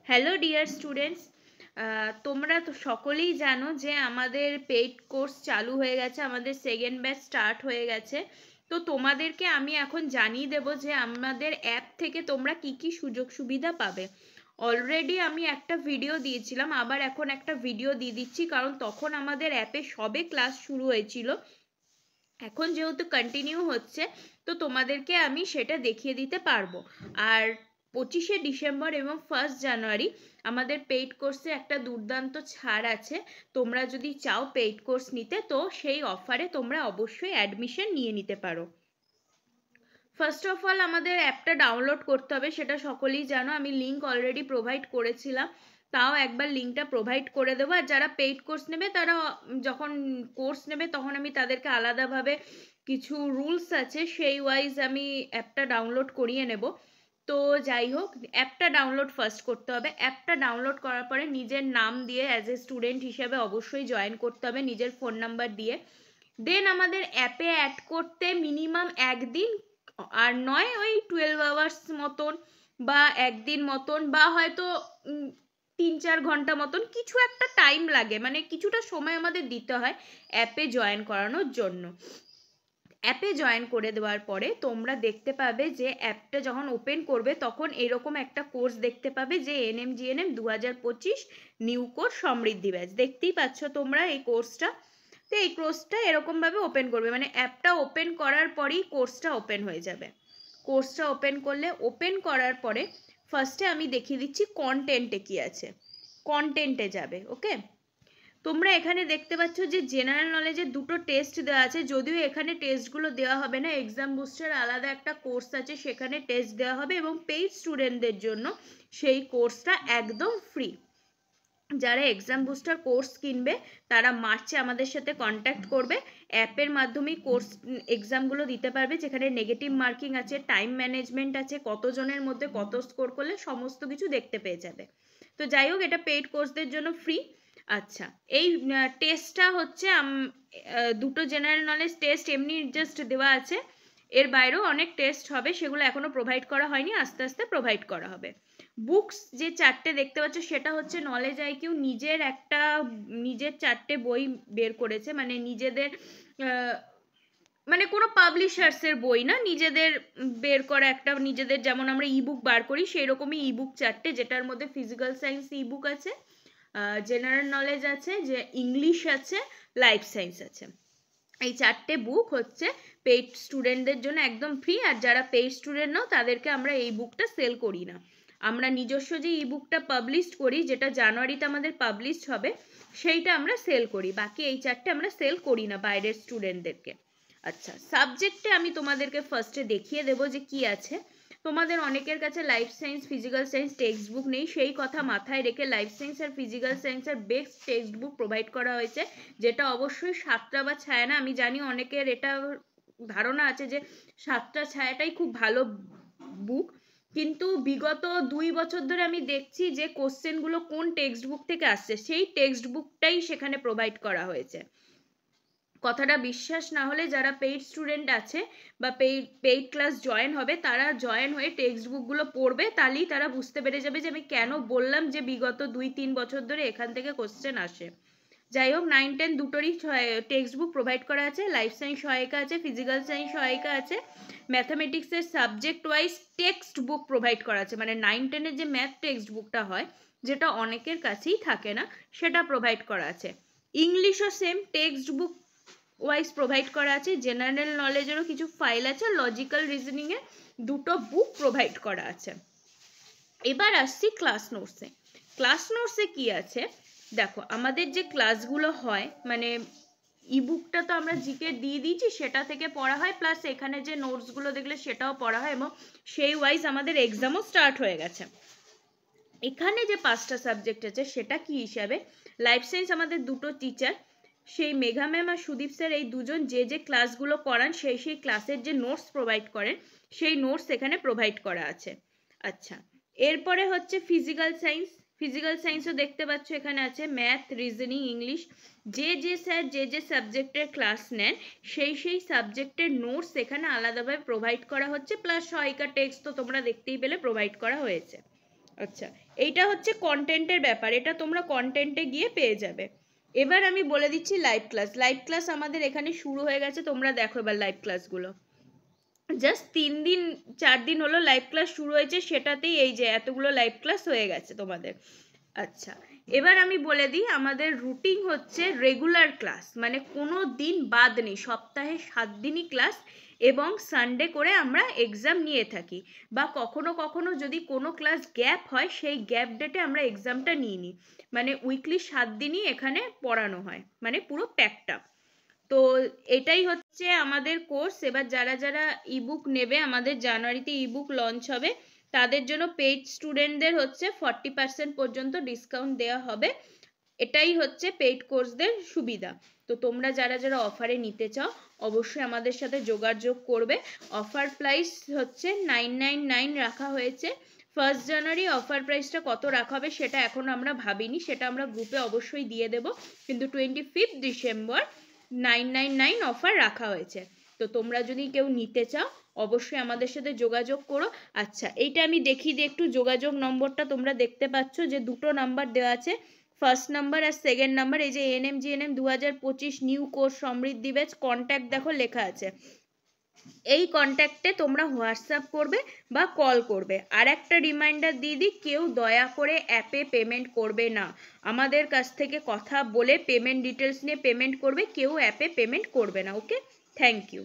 Hello dear students, তোমরা তো সকলেই জানো যে আমাদের পেইড কোর্স চালু হয়ে গেছে, আমাদের সেকেন্ড ব্যাচ স্টার্ট হয়ে গেছে। তো তোমাদেরকে আমি এখন জানিয়ে দেব যে আমাদের অ্যাপ থেকে তোমরা কি কি সুযোগ সুবিধা পাবে। অলরেডি আমি একটা ভিডিও দিয়েছিলাম, আবার এখন একটা ভিডিও দিয়ে দিচ্ছি, কারণ তখন আমাদের অ্যাপে সবে ক্লাস শুরু হয়েছিল। এখন যেহেতু কন্টিনিউ হচ্ছে, তো তোমাদেরকে আমি সেটা দেখিয়ে দিতে পারবো। আর 25শে ডিসেম্বর এবং 1 জানুয়ারি আমাদের পেইড কোর্সে একটা দুর্দান্ত ছাড় আছে। তোমরা যদি চাও পেইড কোর্স নিতে, তো সেই অফারে তোমরা অবশ্যই অ্যাডমিশন নিয়ে নিতে পারো। ফার্স্ট অফ অল আমাদের অ্যাপটা ডাউনলোড করতে হবে, সেটা সকলেই জানো। আমি লিঙ্ক অলরেডি প্রোভাইড করেছিলাম, তাও একবার লিঙ্কটা প্রোভাইড করে দেবো। আর যারা পেইড কোর্স নেবে তারা যখন কোর্স নেবে তখন আমি তাদেরকে আলাদাভাবে কিছু রুলস আছে, সেই ওয়াইজ আমি অ্যাপটা ডাউনলোড করিয়ে নেব। তো যাই হোক, অ্যাপটা ডাউনলোড ফার্স্ট করতে হবে। অ্যাপটা ডাউনলোড করার পরে নিজের নাম দিয়ে অ্যাজ এ স্টুডেন্ট হিসেবে অবশ্যই জয়েন করতে হবে, নিজের ফোন নাম্বার দিয়ে। দেন আমাদের অ্যাপে অ্যাড করতে মিনিমাম একদিন, আর নয় ওই 12 আওয়ার্স মতন বা একদিন মতন, বা হয়তো 3-4 ঘন্টা মতন কিছু একটা টাইম লাগে, মানে কিছুটা সময় আমাদের দিতে হয় অ্যাপে জয়েন করানোর জন্য। অ্যাপে জয়েন করে দেওয়ার পরে তোমরা দেখতে পাবে যে অ্যাপটা যখন ওপেন করবে তখন এরকম একটা কোর্স দেখতে পাবে যে NMGNM 2025 নিউ কোর্স সমৃদ্ধি ব্যাচ। দেখতেই পাচ্ছ তোমরা এই কোর্সটা। তো এই কোর্সটা এরকমভাবে ওপেন করবে, মানে অ্যাপটা ওপেন করার পরেই কোর্সটা ওপেন হয়ে যাবে। কোর্সটা ওপেন করলে, ওপেন করার পরে ফার্স্টে আমি দেখিয়ে দিচ্ছি কন্টেন্টে কি আছে। কন্টেন্টে যাবে, ওকে। তোমরা এখানে দেখতে পাচ্ছ যে জেনারেল নলেজের দুটো টেস্ট দেওয়া আছে, যদিও এখানে টেস্টগুলো দেওয়া হবে না। এক্সাম বুস্টার আলাদা একটা কোর্স আছে, সেখানে টেস্ট দেওয়া হবে, এবং পেইড স্টুডেন্টদের জন্য সেই কোর্সটা একদম ফ্রি। যারা এক্সাম বুস্টার কোর্স কিনবে তারা মার্চে আমাদের সাথে কন্ট্যাক্ট করবে। অ্যাপের মাধ্যমেই কোর্স এক্সামগুলো দিতে পারবে, যেখানে নেগেটিভ মার্কিং আছে, টাইম ম্যানেজমেন্ট আছে, কতজনের মধ্যে কত স্কোর করলে সমস্ত কিছু দেখতে পেয়ে যাবে। তো যাই হোক, এটা পেইড কোর্সদের জন্য ফ্রি। আচ্ছা, এই টেস্টটা হচ্ছে দুটো জেনারেল নলেজ টেস্ট এমনি জাস্ট দেওয়া আছে, এর বাইরেও অনেক টেস্ট হবে, সেগুলো এখনো প্রোভাইড করা হয়নি, আস্তে আস্তে প্রোভাইড করা হবে। বুকস যে 4টে দেখতে পাচ্ছ সেটা হচ্ছে নলেজ আইকিউ নিজের 4টে বই বের করেছে, মানে নিজেদের মানে কোনো পাবলিশার্সের বই না, নিজেদের বের করা একটা, নিজেদের যেমন আমরা ইবুক বার করি সেই রকমই ইবুক 4টে, যেটার মধ্যে ফিজিক্যাল সায়েন্স ইবুক আছে, জেনারেল নলেজ আছে, যে ইংলিশ আছে, লাইফ সায়েন্স আছে। এই 4টে বুক হচ্ছে পেইড স্টুডেন্টদের জন্য একদম ফ্রি। আর যারা পেইড স্টুডেন্ট নাও তাদেরকে আমরা এই বুকটা সেল করি না। আমরা নিজস্ব যে ই বুকটা পাবলিশ করি, যেটা জানুয়ারিতে আমাদের পাবলিশ হবে, সেইটা আমরা সেল করি। বাকি এই 4টে আমরা সেল করি না বাইরের স্টুডেন্টদেরকে। আচ্ছা, সাবজেক্টে আমি তোমাদেরকে ফার্স্টে দেখিয়ে দেবো যে কি আছে। তোমাদের অনেকের কাছে life science, physical science text book নেই, সেই কথা মাথায় রেখে লাইফ সায়েন্স আর ফিজিক্যাল সায়েন্সের বেস্ট টেক্সট বুক প্রোভাইড করা হয়েছে, যেটা অবশ্যই 7টা বা ছায়া না। আমি জানি অনেকের এটা ধারণা আছে যে 7টা ছায়াটাই খুব ভালো বুক, কিন্তু বিগত 2 বছর ধরে আমি দেখছি যে কোশ্চেনগুলো কোন টেক্সট বুক থেকে আসছে, সেই টেক্সট বুকটাই সেখানে প্রোভাইড করা হয়েছে। কথাটা বিশ্বাস না হলে যারা পেইড স্টুডেন্ট আছে বা পেইড ক্লাস জয়েন হবে, তারা জয়েন হয়ে টেক্সট বুকগুলো পড়বে, তাহলেই তারা বুঝতে পেরে যাবে যে আমি কেন বললাম যে বিগত 2-3 বছর ধরে এখান থেকে কোশ্চেন আসে। যাই হোক, 9-10 দুটোরই টেক্সট বুক প্রোভাইড করা আছে। লাইফ সায়েন্স সহায়িকা আছে, ফিজিক্যাল সায়েন্স সহায়িকা আছে, ম্যাথামেটিক্সের subject wise text book provide করা আছে, মানে 9-10-এর যে ম্যাথ টেক্সট বুকটা হয়, যেটা অনেকের কাছেই থাকে না, সেটা প্রোভাইড করা আছে। ইংলিশও same text book wise provide করা আছে। জেনারেল নলেজেরও কিছু ফাইল আছে, লজিক্যাল রিজনিংয়ের দুটো বুক প্রোভাইড করা আছে। এবার আসছি ক্লাস নোটসে। ক্লাস নোটসে কি আছে দেখো, আমাদের যে ক্লাসগুলো হয়, মানে ইবুকটা তো আমরা জিকে দিয়ে দিয়েছি, সেটা থেকে পড়া হয়, প্লাস এখানে যে নোটসগুলো দেখলে সেটাও পড়া হয়, এবং সেই ওয়াইজ আমাদের এক্সামও স্টার্ট হয়ে গেছে। এখানে যে 5টা সাবজেক্ট আছে সেটা কি হিসাবে, লাইফ সায়েন্স আমাদের দুটো টিচার, সেই মেঘা ম্যাম আর সুদীপ স্যার, এই দুজন যে ক্লাসগুলো করান সেই ক্লাসের যে নোটস প্রোভাইড করেন, সেই নোটস এখানে প্রোভাইড করা আছে। আচ্ছা, এরপরে হচ্ছে ফিজিক্যাল সায়েন্স। ফিজিক্যাল সায়েন্সও দেখতে পাচ্ছ এখানে আছে, ম্যাথ, রিজনিং, ইংলিশ, যে স্যার যে সাবজেক্টের ক্লাস নেন সেই সাবজেক্টের নোটস এখানে আলাদাভাবে প্রোভাইড করা হচ্ছে, প্লাস সহায়িকা টেক্সট তো তোমরা দেখতেই পেলে প্রোভাইড করা হয়েছে। আচ্ছা, এইটা হচ্ছে কন্টেন্টের ব্যাপার, এটা তোমরা কন্টেন্টে গিয়ে পেয়ে যাবে। এবার আমি বলে দিচ্ছি লাইভ ক্লাস। লাইভ ক্লাস আমাদের এখানে শুরু হয়ে গেছে, তোমরা দেখো এবার লাইভ ক্লাসগুলো। জাস্ট 3-4 দিন হলো লাইভ ক্লাস শুরু হয়েছে, সেটাতেই এই যে এতগুলো লাইভ ক্লাস হয়ে গেছে তোমাদের। আচ্ছা, এবার আমি বলে দিই আমাদের রুটিন হচ্ছে রেগুলার ক্লাস, মানে কোনো দিন বাদ নেই, সপ্তাহে 7 দিনই ক্লাস, এবং সানডে করে আমরা এক্সাম নিয়ে থাকি, বা কখনো কখনো যদি কোনো ক্লাস গ্যাপ হয় সেই গ্যাপ ডেটে আমরা এক্সামটা নিয়ে নিই। মানে উইকলি 7 দিনই এখানে পড়ানো হয়, মানে পুরো প্যাকড আপ। তো এটাই হচ্ছে আমাদের কোর্স। এবার যারা যারা ইবুক নেবে, আমাদের জানুয়ারিতে ইবুক লঞ্চ হবে, তাদের জন্য পেইড স্টুডেন্টদের হচ্ছে 40% পর্যন্ত ডিসকাউন্ট দেওয়া হবে। এটাই হচ্ছে পেইড কোর্সদের সুবিধা। তো তোমরা যারা যারা অফারে নিতে চাও অবশ্যই আমাদের সাথে যোগাযোগ করবে। অফার প্রাইস হচ্ছে 999 রাখা হয়েছে। 1 জানুয়ারি অফার প্রাইসটা কত রাখা হবে সেটা এখন আমরা ভাবিনি, সেটা আমরা গ্রুপে অবশ্যই দিয়ে দেব, কিন্তু 25 ডিসেম্বর 999 অফার রাখা হয়েছে। তো তোমরা যদি কেউ নিতে চাও অবশ্যই আমাদের সাথে যোগাযোগ করো। আচ্ছা, এইটা আমি দেখিয়ে দিই একটু, যোগাযোগ নম্বরটা তোমরা দেখতে পাচ্ছ যে দুটো নাম্বার দেওয়া আছে, ফার্স্ট নাম্বার আর সেকেন্ড নাম্বার। এই যে এএনএম-জিএনএম 2025 নিউ কোর্স সমৃদ্ধি ব্যাচ কন্ট্যাক্ট দেখো লেখা আছে, এই কন্ট্যাক্টে তোমরা হোয়াটসঅ্যাপ করবে বা কল করবে। আর একটা রিমাইন্ডার দিয়ে দিই, কেউ দয়া করে অ্যাপে পেমেন্ট করবে না, আমাদের কাছ থেকে কথা বলে পেমেন্ট ডিটেলস নিয়ে পেমেন্ট করবে, কেউ অ্যাপে পেমেন্ট করবে না। ওকে, থ্যাংক ইউ।